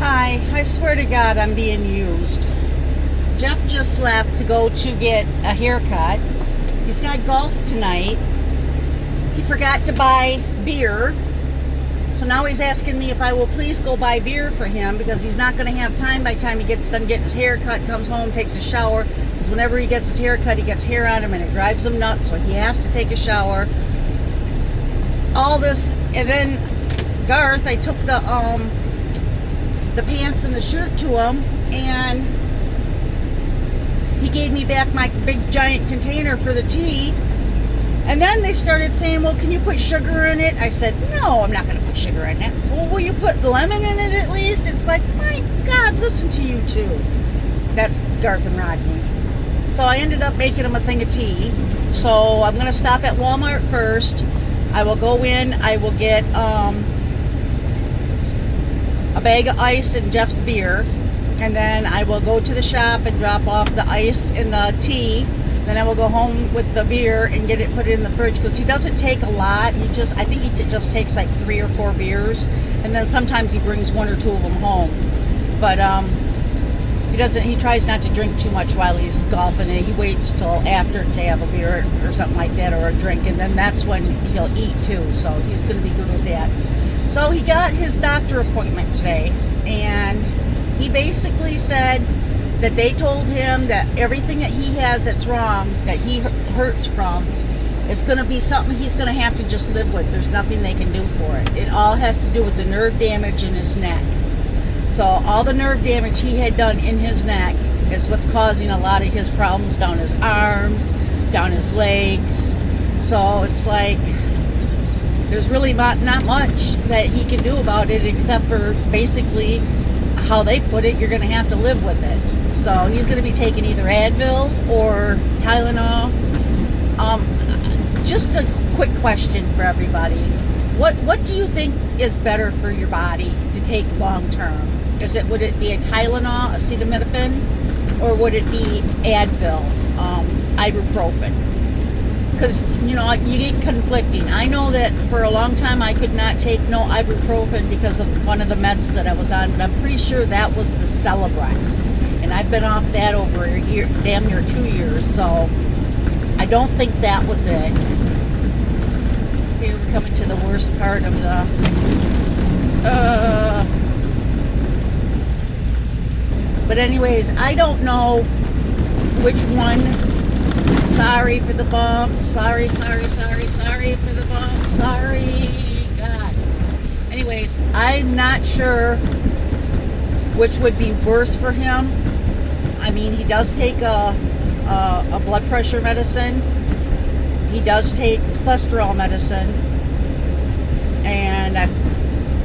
Hi, I swear to God I'm being used. Jeff just left to go to get a haircut. He's got golf tonight. He forgot to buy beer. So now he's asking me if I will please go buy beer for him because he's not going to have time by the time he gets done getting his haircut, comes home, takes a shower. Because whenever he gets his haircut, he gets hair on him and it drives him nuts. So he has to take a shower. All this, and then Garth, I took the pants and the shirt to him, and he gave me back my big giant container for the tea. And then they started saying, well, can you put sugar in it? I said, no, I'm not going to put sugar in it. Well, will you put lemon in it at least? It's like, my God, listen to you two. That's Garth and Rodney. So I ended up making him a thing of tea. So I'm going to stop at Walmart first. I will go in, I will get a bag of ice and Jeff's beer, and then I will go to the shop and drop off the ice and the tea. Then I will go home with the beer and get it put it in the fridge because he doesn't take a lot. I think he just takes like 3 or 4 beers, and then sometimes he brings 1 or 2 of them home. But he tries not to drink too much while he's golfing, and he waits till after to have a beer or something like that, or a drink, and then that's when he'll eat too. So he's going to be good with that. So he got his doctor appointment today, and he basically said that they told him that everything that he has that's wrong, that he hurts from, is going to be something he's going to have to just live with. There's nothing they can do for it. It all has to do with the nerve damage in his neck. So all the nerve damage he had done in his neck is what's causing a lot of his problems down his arms, down his legs. So it's like there's really not much that he can do about it except for basically how they put it, you're going to have to live with it. So he's going to be taking either Advil or Tylenol. Just a quick question for everybody. What do you think is better for your body to take long term? Would it be a Tylenol, acetaminophen, or would it be Advil, ibuprofen? Because, you get conflicting. I know that for a long time I could not take no ibuprofen because of one of the meds that I was on, but I'm pretty sure that was the Celebrex. And I've been off that over a year, damn near 2 years, so I don't think that was it. Here we're coming to the worst part of the... But anyways, I don't know which one. Sorry for the bumps. Sorry for the bumps. Sorry. God. Anyways, I'm not sure which would be worse for him. I mean, he does take a blood pressure medicine. He does take cholesterol medicine. And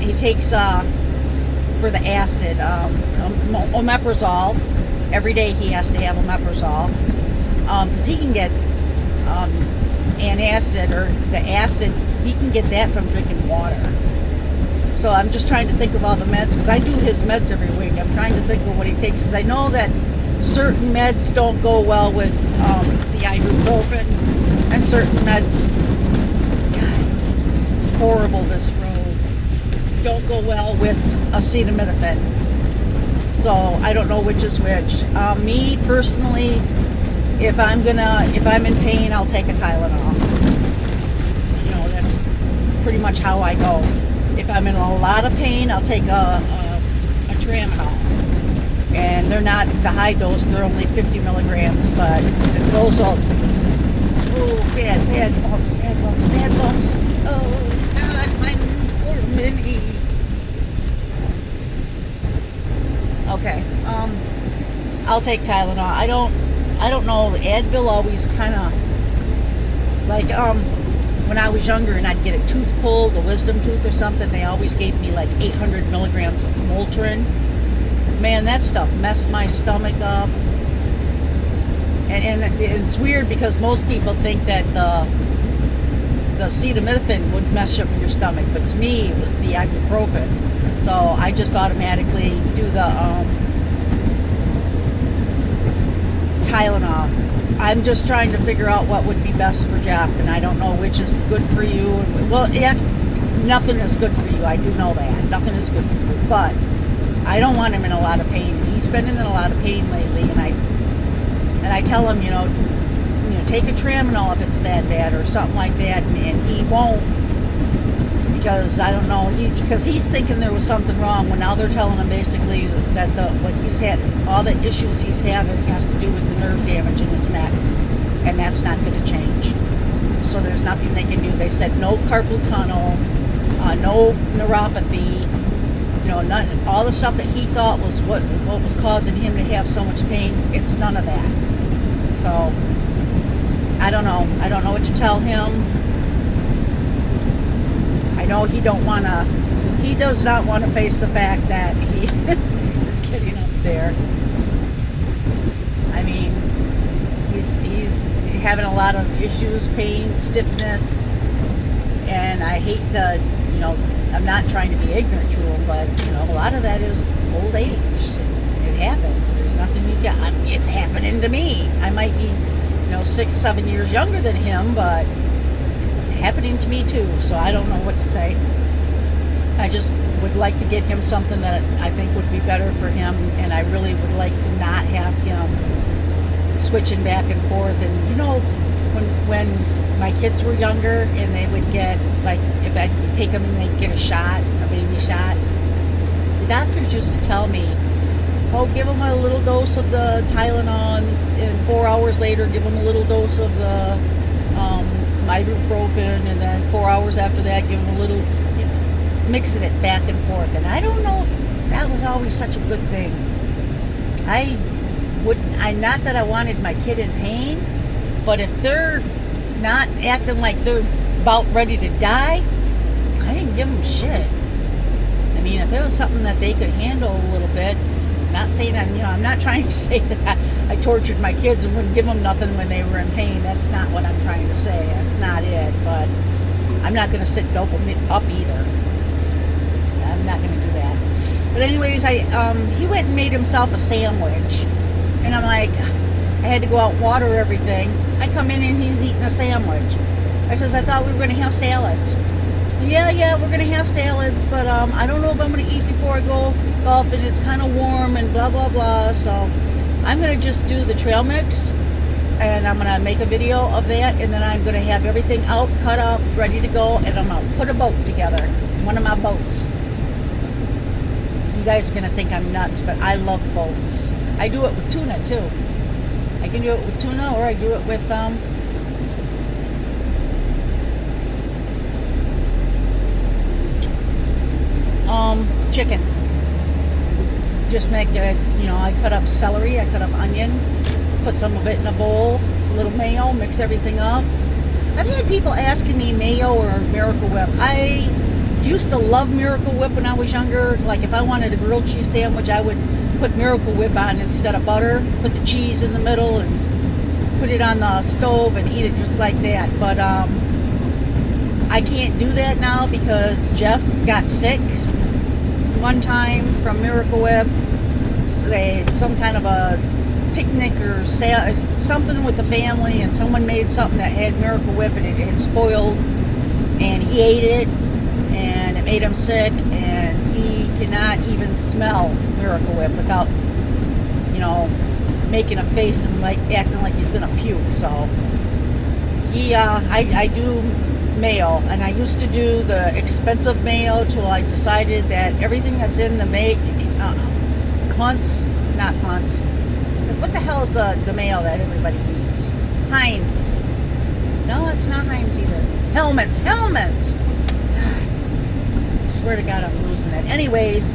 he takes, for the acid, omeprazole. Every day he has to have omeprazole. Because he can get antacid, or the acid, he can get that from drinking water. So I'm just trying to think of all the meds, because I do his meds every week. I'm trying to think of what he takes, because I know that certain meds don't go well with the ibuprofen, and certain meds, God, this is horrible, this road, don't go well with acetaminophen. So I don't know which is which. Me personally, if I'm in pain, I'll take a Tylenol. That's pretty much how I go. If I'm in a lot of pain, I'll take a Tramadol. And they're not the high dose, they're only 50 milligrams, but those will, bad bumps. Oh, God, my poor Minnie. Okay, I'll take Tylenol. I don't know, Advil always kind of, like, when I was younger and I'd get a tooth pulled, a wisdom tooth or something, they always gave me like 800 milligrams of Motrin. Man, that stuff messed my stomach up. And it's weird because most people think that the acetaminophen would mess up your stomach, but to me it was the ibuprofen. So I just automatically do the Tylenol. I'm just trying to figure out what would be best for Jeff, and I don't know which is good for you. Well, yeah, nothing is good for you. I do know that. Nothing is good for you. But I don't want him in a lot of pain. He's been in a lot of pain lately, and I tell him, take a Tramadol if it's that bad or something like that, and he won't, because I don't know, because he's thinking there was something wrong, when now they're telling him basically that what he's had, all the issues he's having has to do with the nerve damage in his neck, and that's not going to change. So there's nothing they can do. They said no carpal tunnel, no neuropathy, all the stuff that he thought was what was causing him to have so much pain. It's none of that. So I don't know what to tell him. I know he does not want to face the fact that he is getting up there. I mean, he's having a lot of issues, pain, stiffness, and I hate to, I'm not trying to be ignorant to him, but, a lot of that is old age. It happens. There's nothing you can, it's happening to me. I might be, 6-7 years younger than him, but it's happening to me too, so I don't know what to say. I just would like to get him something that I think would be better for him, and I really would like to not have him switching back and forth. And when my kids were younger and they would get, like, if I'd take them and they'd get a baby shot, the doctors used to tell me, give them a little dose of the Tylenol, and 4 hours later give them a little dose of the ibuprofen, and then 4 hours after that give them a little, mixing it back and forth. And I don't know if that was always such a good thing. Not that I wanted my kid in pain, but if they're not acting like they're about ready to die, I didn't give them shit. I mean, if it was something that they could handle a little bit, not saying I'm not trying to say that I tortured my kids and wouldn't give them nothing when they were in pain. That's not what I'm trying to say. That's not it. But I'm not going to sit dopamine up either. I'm not going to do that. But anyways, he went and made himself a sandwich, and I'm like, I had to go out and water everything. I come in and he's eating a sandwich. I says, I thought we were going to have salads. Yeah, we're going to have salads, but I don't know if I'm going to eat before I go golf, and it's kind of warm and blah, blah, blah. So I'm going to just do the trail mix, and I'm going to make a video of that, and then I'm going to have everything out, cut up, ready to go, and I'm going to put a boat together, one of my boats. You guys are going to think I'm nuts, but I love boats. I do it with tuna, too. I can do it with tuna, or I do it with chicken. Just make it, I cut up celery, I cut up onion, put some of it in a bowl, a little mayo, mix everything up. I've had people asking me mayo or Miracle Whip. I used to love Miracle Whip when I was younger. Like, if I wanted a grilled cheese sandwich, I would put Miracle Whip on instead of butter, put the cheese in the middle, and put it on the stove and eat it just like that. But I can't do that now because Jeff got sick one time from Miracle Whip. So they had some kind of a picnic or something with the family, and someone made something that had Miracle Whip, and it had spoiled, and he ate it, and it made him sick, and he cannot even smell Miracle Whip without, making a face and like acting like he's gonna puke. So I do mayo, and I used to do the expensive mayo till I decided that everything that's in the Hunt's, what the hell is the mayo that everybody eats? Heinz. No, it's not Heinz either. Hellmann's. I swear to God, I'm losing it. Anyways,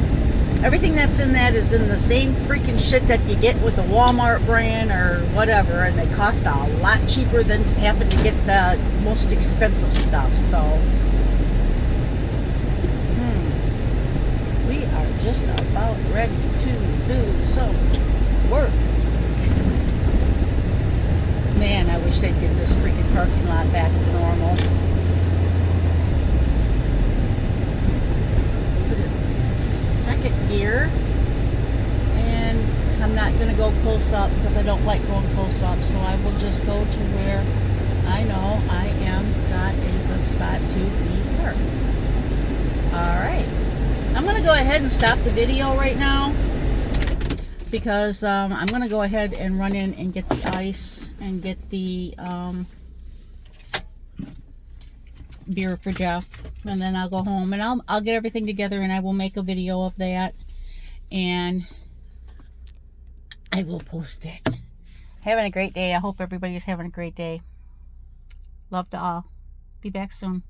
everything that's in that is in the same freaking shit that you get with the Walmart brand or whatever, and they cost a lot cheaper than having to get the most expensive stuff. So we are just about ready to do some work. Man, I wish they'd get this freaking parking lot back to normal. Put it in second gear, and I'm not going to go close up because I don't like going close up, so I will just go to where I know I am got a good spot to be parked. Alright, I'm gonna go ahead and stop the video right now because I'm gonna go ahead and run in and get the ice and get the beer for Jeff, and then I'll go home and I'll get everything together and I will make a video of that and I will post it. Having a great day. I hope everybody's having a great day. Love to all. Be back soon.